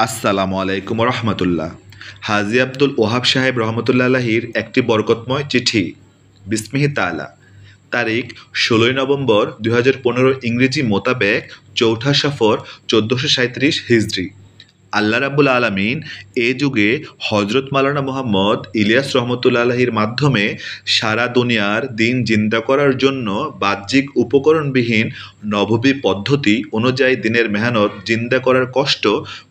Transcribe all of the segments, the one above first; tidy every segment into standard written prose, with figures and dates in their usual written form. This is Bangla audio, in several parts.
আসসালামু আলাইকুম রহমতুল্লাহ। হাজী আব্দুল ওহাব সাহেব রহমতুল্লাহ আলাহির একটি বরকতময় চিঠি। বিসমিহি তাআলা। তারিখ ১৬ নভেম্বর ২০১৫ ইংরেজি মোতাবেক ৪ঠা সফর ১৪৩৭ হিজরি। আল্লাহ রাব্বুল আলামিন এ যুগে হজরত মাওলানা মুহাম্মদ ইলিয়াস রহমতুল্লাহ আলাহির মাধ্যমে সারা দুনিয়ার দিন জিন্দা করার জন্য বাহ্যিক উপকরণবিহীন নববী পদ্ধতি অনুযায়ী দিনের মেহনত জিন্দা করার কষ্ট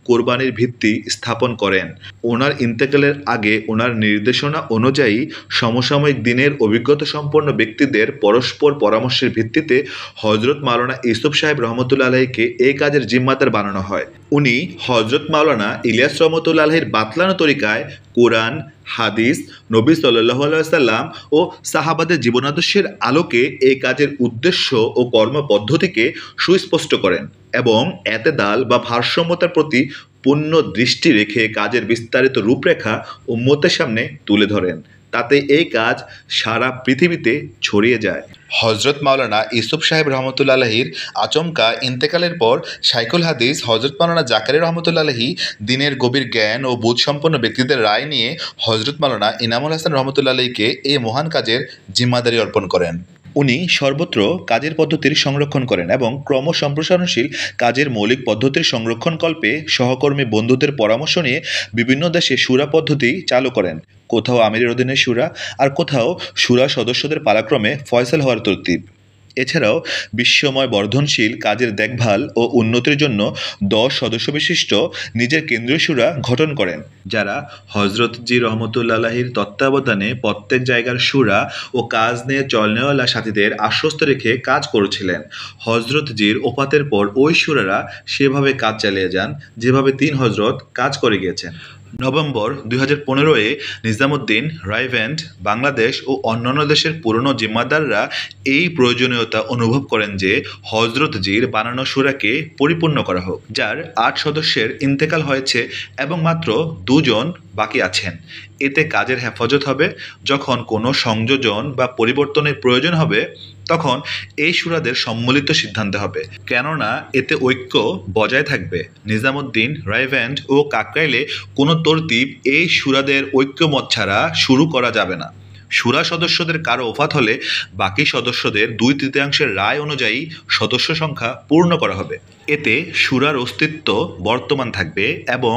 কোরবানির ভিত্তি স্থাপন করেন। ওনার ইন্তেকালের আগে ওনার নির্দেশনা অনুযায়ী সমসাময়িক দিনের অভিজ্ঞতা সম্পন্ন ব্যক্তিদের পরস্পর পরামর্শের ভিত্তিতে হজরত মাওলানা ইউসুফ সাহেব রহমতুল্লাহ আলাহিকে এই কাজের জিম্মাদার বানানো হয়। উনি হজরত মাওলানা ইলিয়াস রহমতুল্লাহ আলাহির বাতলানো তরিকায় কোরআন, হাদিস, নবী সাল্লাল্লাহু আলাইহি সাল্লাম ও সাহাবাদের জীবনাদর্শের আলোকে এই কাজের উদ্দেশ্য ও কর্মপদ্ধতিকে সুস্পষ্ট করেন এবং এতেদাল বা ভারসাম্যতার প্রতি পূর্ণ দৃষ্টি রেখে কাজের বিস্তারিত রূপরেখা উম্মতের সামনে তুলে ধরেন। তাতে এই কাজ সারা পৃথিবীতে ছড়িয়ে যায়। হজরত মাওলানা ইউসুফ সাহেব রহমতুল্লাহ আলাহির আচমকা ইন্তেকালের পর শাইখুল হাদিস হজরত মাওলানা জাকারিয়া রহমতুল্লাহ আলাহি দিনের গভীর জ্ঞান ও বোধসম্পন্ন ব্যক্তিদের রায় নিয়ে হজরত মাওলানা ইনামুল হাসান রহমতুল্লাহ আলাহিকে এই মহান কাজের জিম্মাদারি অর্পণ করেন। উনি সর্বত্র কাজের পদ্ধতির সংরক্ষণ করেন এবং ক্রমসম্প্রসারণশীল কাজের মৌলিক পদ্ধতির সংরক্ষণকল্পে সহকর্মী বন্ধুদের পরামর্শ নিয়ে বিভিন্ন দেশে শুরা পদ্ধতি চালু করেন। কোথাও আমিরের অধীনে শুরা, আর কোথাও শুরা সদস্যদের পালাক্রমে ফয়সাল হওয়ার তরতিব। এছাড়াও বিশ্বময় বর্ধনশীল কাজের দেখভাল ও উন্নতির জন্য 10 সদস্য বিশিষ্ট নিজের কেন্দ্রীয় শুরা গঠন করেন, যারা হজরতজি রহমতুল্লাহ আলাহির তত্ত্বাবধানে প্রত্যেক জায়গার শুরা ও কাজ নিয়ে চলনেওয়ালা সাথীদের আশ্বস্ত রেখে কাজ করছিলেন। হজরতজির ওফাতের পর ওই শুরারা সেভাবে কাজ চালিয়ে যান যেভাবে 3 হজরত কাজ করে গিয়েছেন। নভেম্বর ২০১৫-এ নিজামুদ্দিন, রায়ভেন্ড, বাংলাদেশ ও অন্যান্য দেশের পুরনো জিম্মাদাররা এই প্রয়োজনীয়তা অনুভব করেন যে হজরতজির বানানো শুরাকে পরিপূর্ণ করা হোক, যার 8 সদস্যের ইন্তেকাল হয়েছে এবং মাত্র 2 জন বাকি আছেন। এতে কাজের হেফাজত হবে। যখন কোনো সংযোজন বা পরিবর্তনের প্রয়োজন হবে তখন এই শুরাদের সম্মিলিত সিদ্ধান্ত হবে, কেননা এতে ঐক্য বজায় থাকবে। নিজামুদ্দিন, রায়ভেন্ড ও কাকরাইলে কোনো তরতিব এই শুরাদের ঐক্যমত ছাড়া শুরু করা যাবে না। শুরা সদস্যদের কারো ওফাত হলে বাকি সদস্যদের 2/3 রায় অনুযায়ী সদস্য সংখ্যা পূর্ণ করা হবে। এতে শুরার অস্তিত্ব বর্তমান থাকবে এবং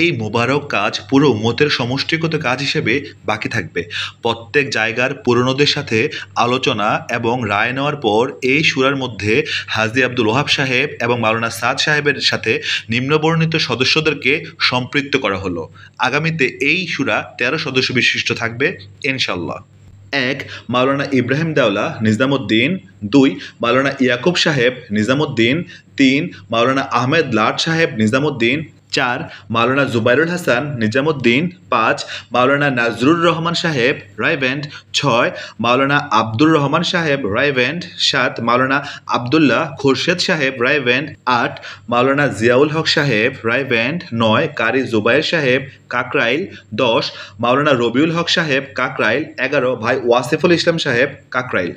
এই মোবারক কাজ পুরো উম্মতের সমষ্টিগত কাজ হিসেবে বাকি থাকবে। প্রত্যেক জায়গার পুরনোদের সাথে আলোচনা এবং রায় নেওয়ার পর এই শুরার মধ্যে হাজী আব্দুল ওহাব সাহেব এবং মাওলানা সাদ সাহেবের সাথে নিম্নবর্ণিত সদস্যদেরকে সম্পৃক্ত করা হলো। আগামীতে এই শুরা 13 সদস্য বিশিষ্ট থাকবে ইনশাল্লাহ। 1. মাওলানা ইব্রাহিম দেওলা নিজামুদ্দিন। 2. মাওলানা ইয়াকুব সাহেব নিজামুদ্দিন। 3. মাওলানা আহমেদ লাট সাহেব নিজামুদ্দিন। 4. মাওলানা জুবাইরুল হাসান নিজামুদ্দিন। 5. মাওলানা নাজরুর রহমান সাহেব রায়ভেন্ড। 6. মাওলানা আব্দুর রহমান সাহেব রায়ভেন্ড। 7. মাওলানা আবদুল্লাহ খুরশেদ সাহেব রায়ভেন্ড। 8. মাওলানা জিয়াউল হক সাহেব রায়ভেন্ড। 9. কারি জুবাইর সাহেব কাকরাইল। 10. মাওলানা রবিউল হক সাহেব কাকরাইল। 11. ভাই ওয়াসিফুল ইসলাম সাহেব কাকরাইল।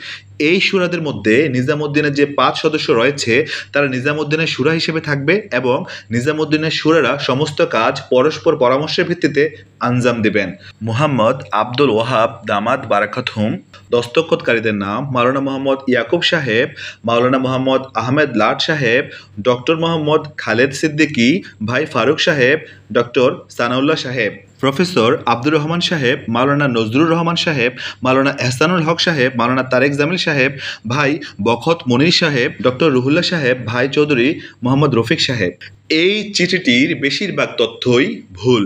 এই শুরাদের মধ্যে নিজামুদ্দিনের যে 5 সদস্য রয়েছে তারা নিজামুদ্দিনের শুরা হিসেবে থাকবে এবং নিজামুদ্দিনের শুরারা সমস্ত কাজ পরস্পর পরামর্শের ভিত্তিতে আঞ্জাম দেবেন। মুহাম্মদ আব্দুল ওয়াহাব দামাত বারাকাতহুম। দস্তখতকারীদের নাম: মাওলানা মোহাম্মদ ইয়াকুব সাহেব, মাওলানা মোহাম্মদ আহমেদ লাট সাহেব, ডক্টর মোহাম্মদ খালেদ সিদ্দিকী, ভাই ফারুক সাহেব, ডক্টর সানাউল্লাহ সাহেব, প্রফেসর আব্দুর রহমান সাহেব, মাওলানা নজরুর রহমান সাহেব, মাওলানা এহসানুল হক সাহেব, মাওলানা তারেক জামিল সাহেব, ভাই বখত মনির সাহেব, ডক্টর রুহুল্লাহ সাহেব, ভাই চৌধুরী মোহাম্মদ রফিক সাহেব। এই চিঠিটির বেশিরভাগ তথ্যই ভুল।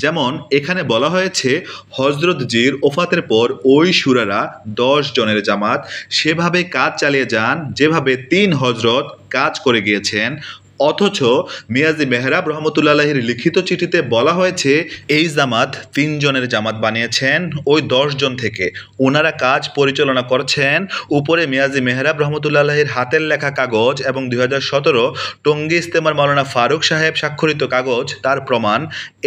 যেমন এখানে বলা হয়েছে হজরতজির ওফাতের পর ওই শুরারা 10 জনের জামাত সেভাবে কাজ চালিয়ে যান যেভাবে 3 হজরত কাজ করে গিয়েছেন, অথচ মিয়াজি মেহরাব রহমতুল্লাহ আলাহির লিখিত চিঠিতে বলা হয়েছে এই জামাত 3 জনের জামাত বানিয়েছেন ওই 10 জন থেকে। ওনারা কাজ পরিচালনা করছেন। উপরে মিয়াজি মেহরাব রহমতুল্লাহ আলাহির হাতের লেখা কাগজ এবং 2017 টঙ্গী ইস্তেমার মাওলানা ফারুক সাহেব স্বাক্ষরিত কাগজ তার প্রমাণ।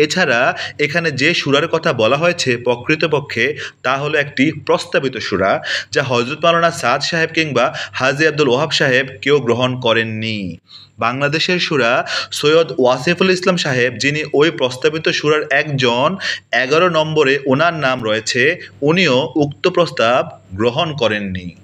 এছাড়া এখানে যে শুরার কথা বলা হয়েছে প্রকৃতপক্ষে তা হলো একটি প্রস্তাবিত শুরা, যা হজরত মাওলানা সাদ সাহেব কিংবা হাজী আব্দুল ওহাব সাহেব কেউ গ্রহণ করেননি। বাংলাদেশের সুরা সৈয়দ ওয়াসিফুল ইসলাম সাহেব, যিনি ওই প্রস্তাবিত সুরার একজন, 11 নম্বরে ওনার নাম রয়েছে, উনিও উক্ত প্রস্তাব গ্রহণ করেননি।